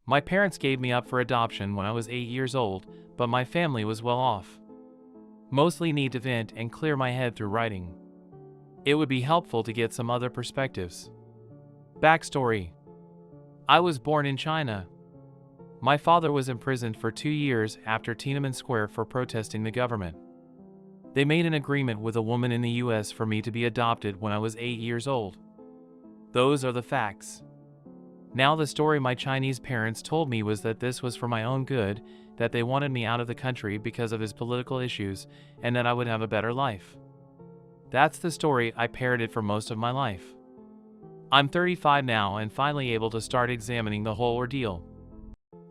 My parents gave me up for adoption when I was 8 years old, but my family was well off. Mostly need to vent and clear my head through writing. It would be helpful to get some other perspectives. Backstory. I was born in China. My father was imprisoned for 2 years after Tiananmen Square for protesting the government. They made an agreement with a woman in the US for me to be adopted when I was 8 years old. Those are the facts. Now the story my Chinese parents told me was that this was for my own good, that they wanted me out of the country because of his political issues, and that I would have a better life. That's the story I parroted for most of my life. I'm 35 now and finally able to start examining the whole ordeal.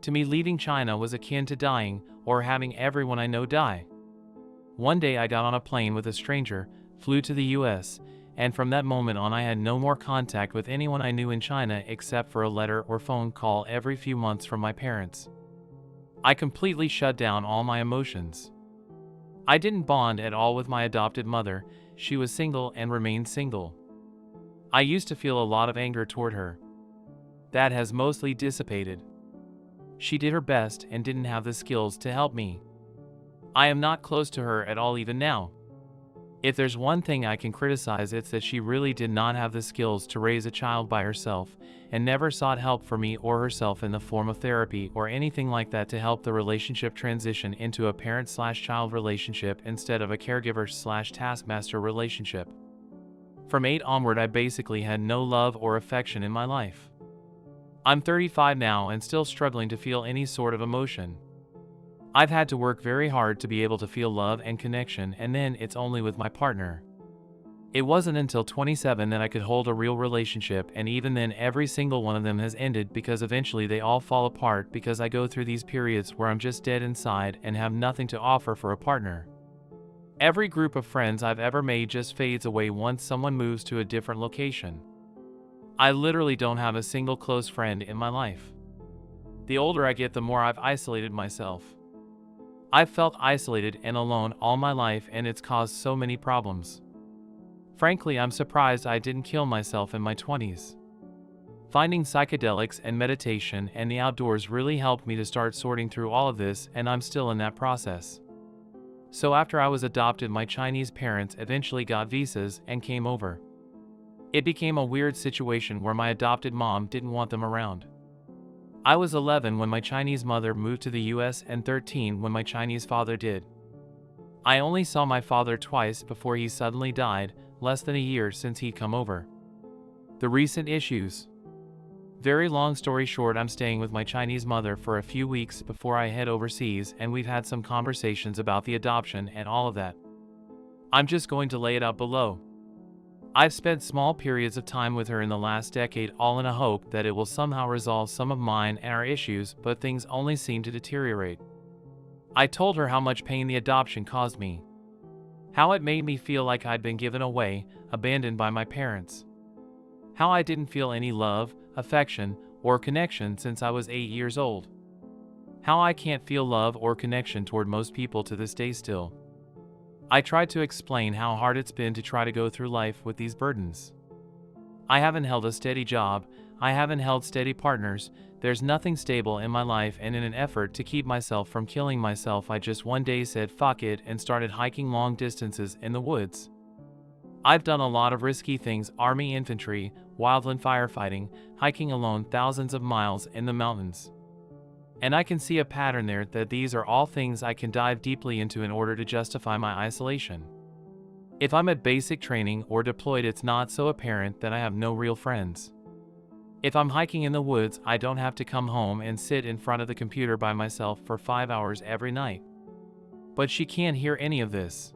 To me, leaving China was akin to dying, or having everyone I know die. One day I got on a plane with a stranger, flew to the US, and from that moment on I had no more contact with anyone I knew in China except for a letter or phone call every few months from my parents. I completely shut down all my emotions. I didn't bond at all with my adopted mother. She was single and remained single. I used to feel a lot of anger toward her. That has mostly dissipated. She did her best and didn't have the skills to help me. I am not close to her at all even now. If there's one thing I can criticize, it's that she really did not have the skills to raise a child by herself and never sought help for me or herself in the form of therapy or anything like that to help the relationship transition into a parent/child relationship instead of a caregiver/taskmaster relationship. From 8 onward, I basically had no love or affection in my life. I'm 35 now and still struggling to feel any sort of emotion. I've had to work very hard to be able to feel love and connection, and then it's only with my partner. It wasn't until 27 that I could hold a real relationship, and even then every single one of them has ended because eventually they all fall apart because I go through these periods where I'm just dead inside and have nothing to offer for a partner. Every group of friends I've ever made just fades away once someone moves to a different location. I literally don't have a single close friend in my life. The older I get, the more I've isolated myself. I've felt isolated and alone all my life, and it's caused so many problems. Frankly, I'm surprised I didn't kill myself in my 20s. Finding psychedelics and meditation and the outdoors really helped me to start sorting through all of this, and I'm still in that process. So after I was adopted, my Chinese parents eventually got visas and came over. It became a weird situation where my adopted mom didn't want them around. I was 11 when my Chinese mother moved to the US and 13 when my Chinese father did. I only saw my father twice before he suddenly died, less than a year since he'd come over. The recent issues. Very long story short, I'm staying with my Chinese mother for a few weeks before I head overseas, and we've had some conversations about the adoption and all of that. I'm just going to lay it out below. I've spent small periods of time with her in the last decade, all in a hope that it will somehow resolve some of mine and our issues, but things only seem to deteriorate. I told her how much pain the adoption caused me. How it made me feel like I'd been given away, abandoned by my parents. How I didn't feel any love, affection, or connection since I was 8 years old. How I can't feel love or connection toward most people to this day still. I tried to explain how hard it's been to try to go through life with these burdens. I haven't held a steady job, I haven't held steady partners, there's nothing stable in my life, and in an effort to keep myself from killing myself, I just one day said fuck it and started hiking long distances in the woods. I've done a lot of risky things: army infantry, wildland firefighting, hiking alone thousands of miles in the mountains. And I can see a pattern there, that these are all things I can dive deeply into in order to justify my isolation. If I'm at basic training or deployed, it's not so apparent that I have no real friends. If I'm hiking in the woods, I don't have to come home and sit in front of the computer by myself for 5 hours every night. But she can't hear any of this.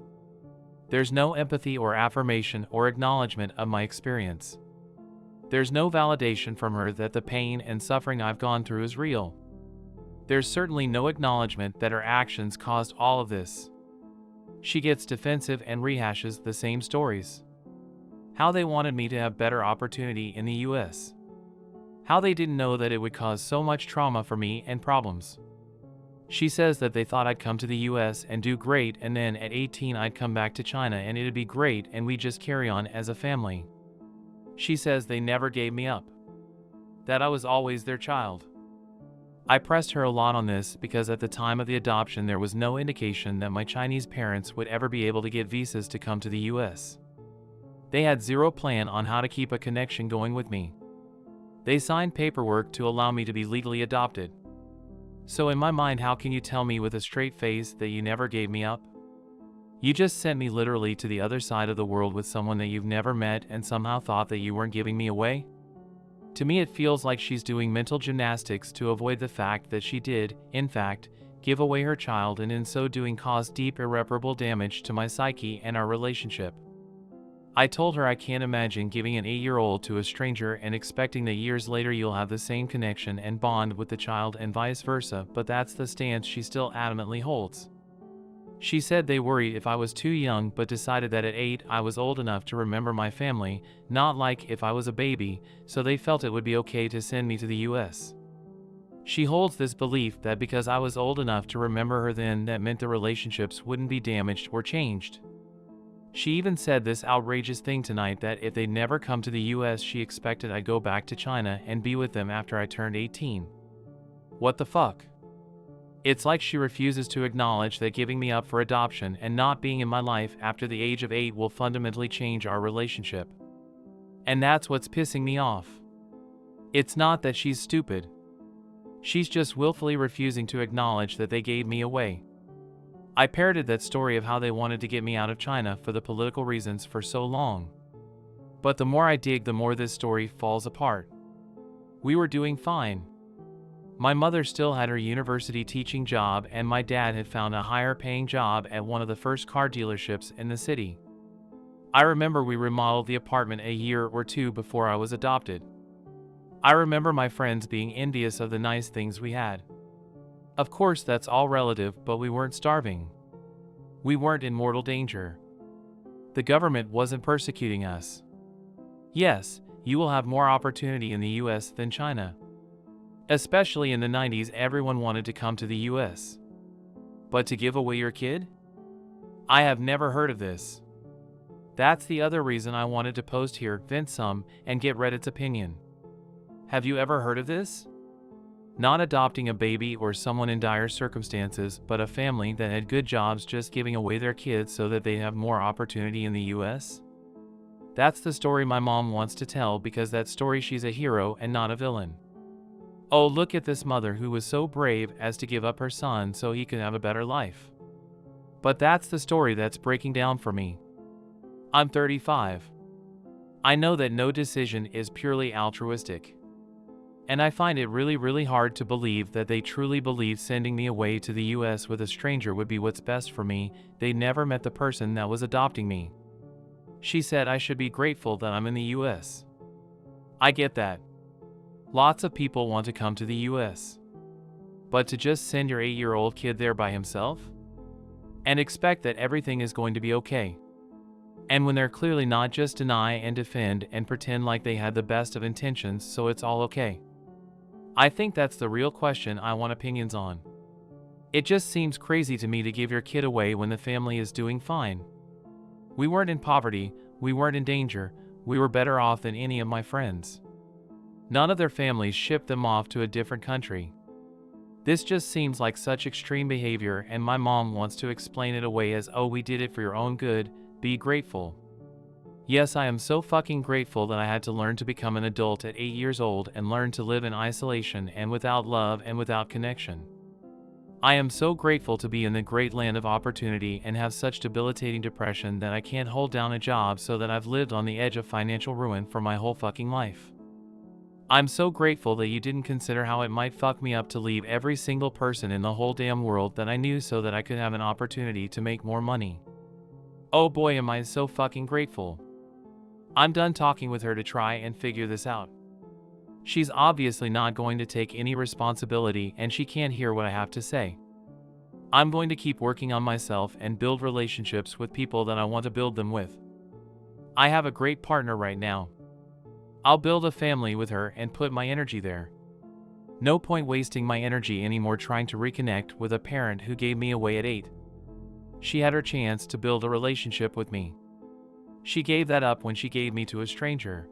There's no empathy or affirmation or acknowledgement of my experience. There's no validation from her that the pain and suffering I've gone through is real. There's certainly no acknowledgement that her actions caused all of this. She gets defensive and rehashes the same stories. How they wanted me to have better opportunity in the US. How they didn't know that it would cause so much trauma for me and problems. She says that they thought I'd come to the US and do great, and then at 18 I'd come back to China and it'd be great and we'd just carry on as a family. She says they never gave me up. That I was always their child. I pressed her a lot on this because at the time of the adoption there was no indication that my Chinese parents would ever be able to get visas to come to the US. They had zero plan on how to keep a connection going with me. They signed paperwork to allow me to be legally adopted. So in my mind, how can you tell me with a straight face that you never gave me up? You just sent me literally to the other side of the world with someone that you've never met and somehow thought that you weren't giving me away? To me it feels like she's doing mental gymnastics to avoid the fact that she did, in fact, give away her child and in so doing cause deep irreparable damage to my psyche and our relationship. I told her I can't imagine giving an 8-year-old to a stranger and expecting that years later you'll have the same connection and bond with the child and vice versa, but that's the stance she still adamantly holds. She said they worried if I was too young but decided that at 8 I was old enough to remember my family, not like if I was a baby, so they felt it would be okay to send me to the US. She holds this belief that because I was old enough to remember her then, that meant the relationships wouldn't be damaged or changed. She even said this outrageous thing tonight that if they'd never come to the US she expected I'd go back to China and be with them after I turned 18. What the fuck? It's like she refuses to acknowledge that giving me up for adoption and not being in my life after the age of 8 will fundamentally change our relationship. And that's what's pissing me off. It's not that she's stupid. She's just willfully refusing to acknowledge that they gave me away. I parroted that story of how they wanted to get me out of China for the political reasons for so long. But the more I dig, the more this story falls apart. We were doing fine. My mother still had her university teaching job and my dad had found a higher paying job at one of the first car dealerships in the city. I remember we remodeled the apartment a year or two before I was adopted. I remember my friends being envious of the nice things we had. Of course that's all relative, but we weren't starving. We weren't in mortal danger. The government wasn't persecuting us. Yes, you will have more opportunity in the US than China. Especially in the 90s, everyone wanted to come to the US. But to give away your kid? I have never heard of this. That's the other reason I wanted to post here, vent some, and get Reddit's opinion. Have you ever heard of this? Not adopting a baby or someone in dire circumstances, but a family that had good jobs just giving away their kids so that they have more opportunity in the US? That's the story my mom wants to tell, because that story she's a hero and not a villain. Oh, look at this mother who was so brave as to give up her son so he could have a better life. But that's the story that's breaking down for me. I'm 35. I know that no decision is purely altruistic. And I find it really hard to believe that they truly believe sending me away to the US with a stranger would be what's best for me. They never met the person that was adopting me. She said I should be grateful that I'm in the US. I get that. Lots of people want to come to the US. But to just send your 8-year-old kid there by himself? And expect that everything is going to be okay. And when they're clearly not, just deny and defend and pretend like they had the best of intentions so it's all okay. I think that's the real question I want opinions on. It just seems crazy to me to give your kid away when the family is doing fine. We weren't in poverty, we weren't in danger, we were better off than any of my friends. None of their families shipped them off to a different country. This just seems like such extreme behavior, and my mom wants to explain it away as, oh, we did it for your own good, be grateful. Yes, I am so fucking grateful that I had to learn to become an adult at 8 years old and learn to live in isolation and without love and without connection. I am so grateful to be in the great land of opportunity and have such debilitating depression that I can't hold down a job, so that I've lived on the edge of financial ruin for my whole fucking life. I'm so grateful that you didn't consider how it might fuck me up to leave every single person in the whole damn world that I knew so that I could have an opportunity to make more money. Oh boy, am I so fucking grateful. I'm done talking with her to try and figure this out. She's obviously not going to take any responsibility and she can't hear what I have to say. I'm going to keep working on myself and build relationships with people that I want to build them with. I have a great partner right now. I'll build a family with her and put my energy there. No point wasting my energy anymore trying to reconnect with a parent who gave me away at 8. She had her chance to build a relationship with me. She gave that up when she gave me to a stranger.